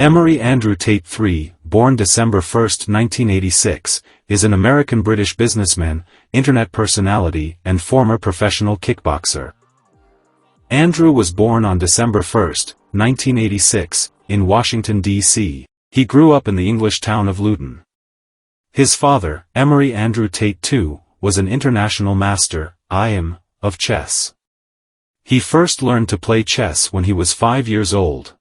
Emery Andrew Tate III, born December 1, 1986, is an American-British businessman, internet personality, and former professional kickboxer. Andrew was born on December 1, 1986, in Washington, D.C. He grew up in the English town of Luton. His father, Emery Andrew Tate II, was an international master, I.M., of chess. He first learned to play chess when he was 5 years old.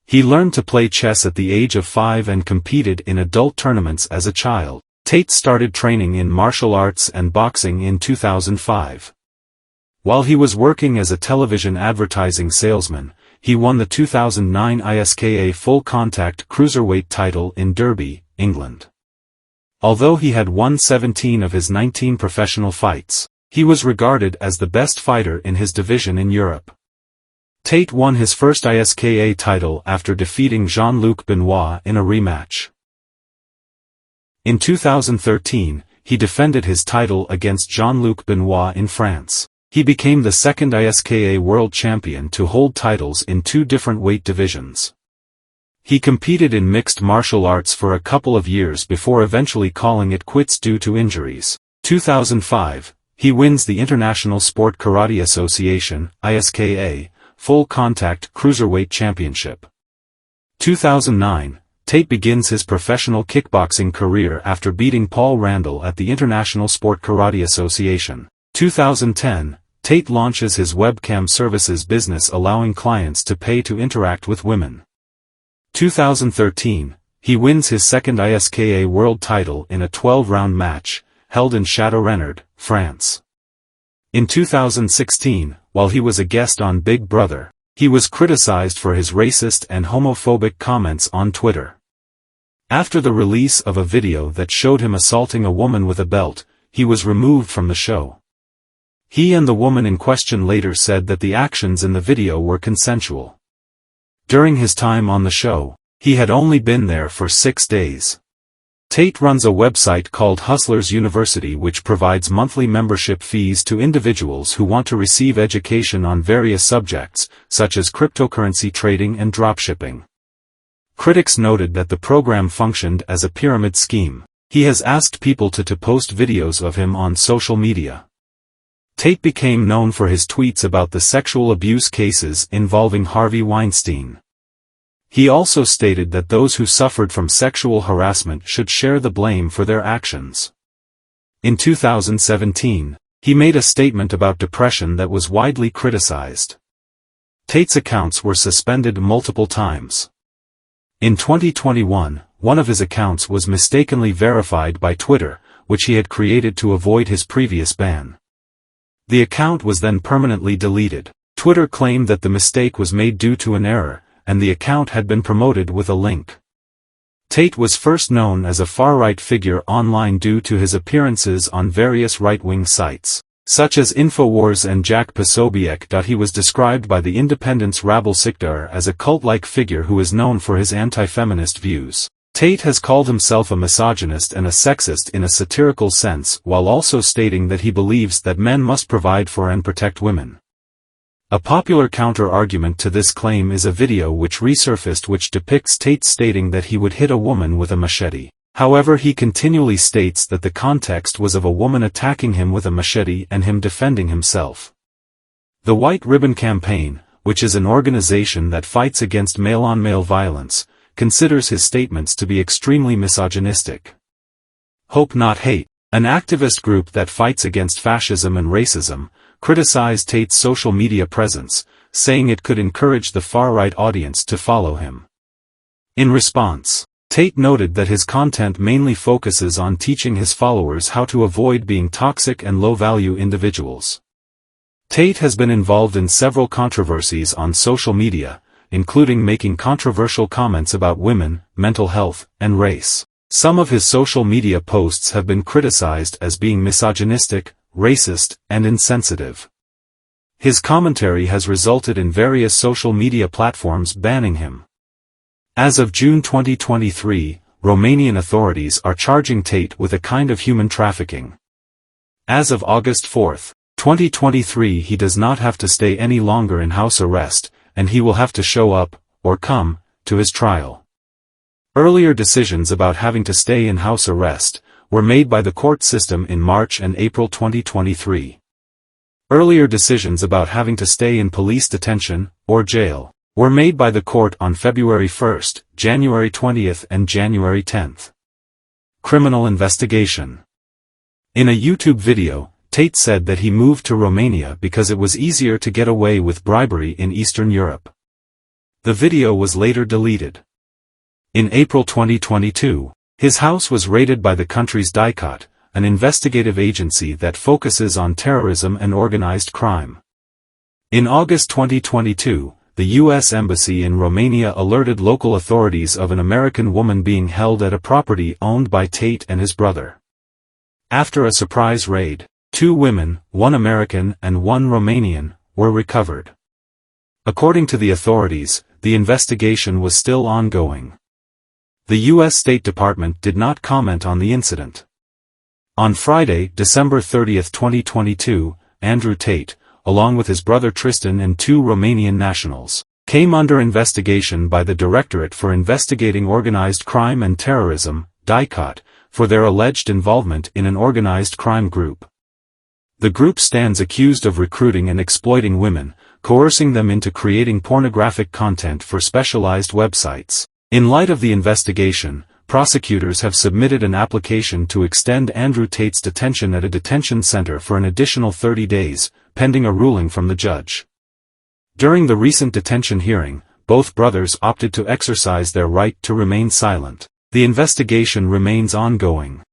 He learned to play chess at the age of 5 and competed in adult tournaments as a child. Tate started training in martial arts and boxing in 2005. While he was working as a television advertising salesman, he won the 2009 ISKA Full Contact Cruiserweight title in Derby, England. Although he had won 17 of his 19 professional fights, he was regarded as the best fighter in his division in Europe. Tate won his first ISKA title after defeating Jean-Luc Benoit in a rematch. In 2013, he defended his title against Jean-Luc Benoit in France. He became the second ISKA world champion to hold titles in 2 different weight divisions. He competed in mixed martial arts for a couple of years before eventually calling it quits due to injuries. 2005, he wins the International Sport Karate Association, ISKA, Full Contact Cruiserweight Championship. 2009, Tate begins his professional kickboxing career after beating Paul Randall at the International Sport Karate Association. 2010, Tate launches his webcam services business allowing clients to pay to interact with women. 2013, he wins his second ISKA world title in a 12-round match, held in Château-Renard, France. In 2016, while he was a guest on Big Brother, he was criticized for his racist and homophobic comments on Twitter. After the release of a video that showed him assaulting a woman with a belt, he was removed from the show. He and the woman in question later said that the actions in the video were consensual. During his time on the show, he had only been there for 6 days. Tate runs a website called Hustlers University which provides monthly membership fees to individuals who want to receive education on various subjects, such as cryptocurrency trading and dropshipping. Critics noted that the program functioned as a pyramid scheme. He has asked people to post videos of him on social media. Tate became known for his tweets about the sexual abuse cases involving Harvey Weinstein. He also stated that those who suffered from sexual harassment should share the blame for their actions. In 2017, he made a statement about depression that was widely criticized. Tate's accounts were suspended multiple times. In 2021, one of his accounts was mistakenly verified by Twitter, which he had created to avoid his previous ban. The account was then permanently deleted. Twitter claimed that the mistake was made due to an error, and the account had been promoted with a link. Tate was first known as a far-right figure online due to his appearances on various right-wing sites, such as Infowars and Jack Posobiec. He was described by the Independent's Rabel Sikdar as a cult-like figure who is known for his anti-feminist views. Tate has called himself a misogynist and a sexist in a satirical sense, while also stating that he believes that men must provide for and protect women. A popular counter-argument to this claim is a video which resurfaced which depicts Tate stating that he would hit a woman with a machete. However, he continually states that the context was of a woman attacking him with a machete and him defending himself. The White Ribbon Campaign, which is an organization that fights against male-on-male violence, considers his statements to be extremely misogynistic. Hope Not Hate, an activist group that fights against fascism and racism, criticized Tate's social media presence, saying it could encourage the far-right audience to follow him. In response, Tate noted that his content mainly focuses on teaching his followers how to avoid being toxic and low-value individuals. Tate has been involved in several controversies on social media, including making controversial comments about women, mental health, and race. Some of his social media posts have been criticized as being misogynistic, racist, and insensitive. His commentary has resulted in various social media platforms banning him. As of June 2023, Romanian authorities are charging Tate with a kind of human trafficking. As of August 4, 2023, he does not have to stay any longer in house arrest, and he will have to show up, or come, to his trial. Earlier decisions about having to stay in house arrest were made by the court system in March and April 2023. Earlier decisions about having to stay in police detention, or jail, were made by the court on February 1, January 20 and January 10. Criminal investigation. In a YouTube video, Tate said that he moved to Romania because it was easier to get away with bribery in Eastern Europe. The video was later deleted. In April 2022, his house was raided by the country's DICOT, an investigative agency that focuses on terrorism and organized crime. In August 2022, the U.S. Embassy in Romania alerted local authorities of an American woman being held at a property owned by Tate and his brother. After a surprise raid, 2 women, 1 American and 1 Romanian, were recovered. According to the authorities, the investigation was still ongoing. The U.S. State Department did not comment on the incident. On Friday, December 30, 2022, Andrew Tate, along with his brother Tristan and 2 Romanian nationals, came under investigation by the Directorate for Investigating Organized Crime and Terrorism, DICOT, for their alleged involvement in an organized crime group. The group stands accused of recruiting and exploiting women, coercing them into creating pornographic content for specialized websites. In light of the investigation, prosecutors have submitted an application to extend Andrew Tate's detention at a detention center for an additional 30 days, pending a ruling from the judge. During the recent detention hearing, both brothers opted to exercise their right to remain silent. The investigation remains ongoing.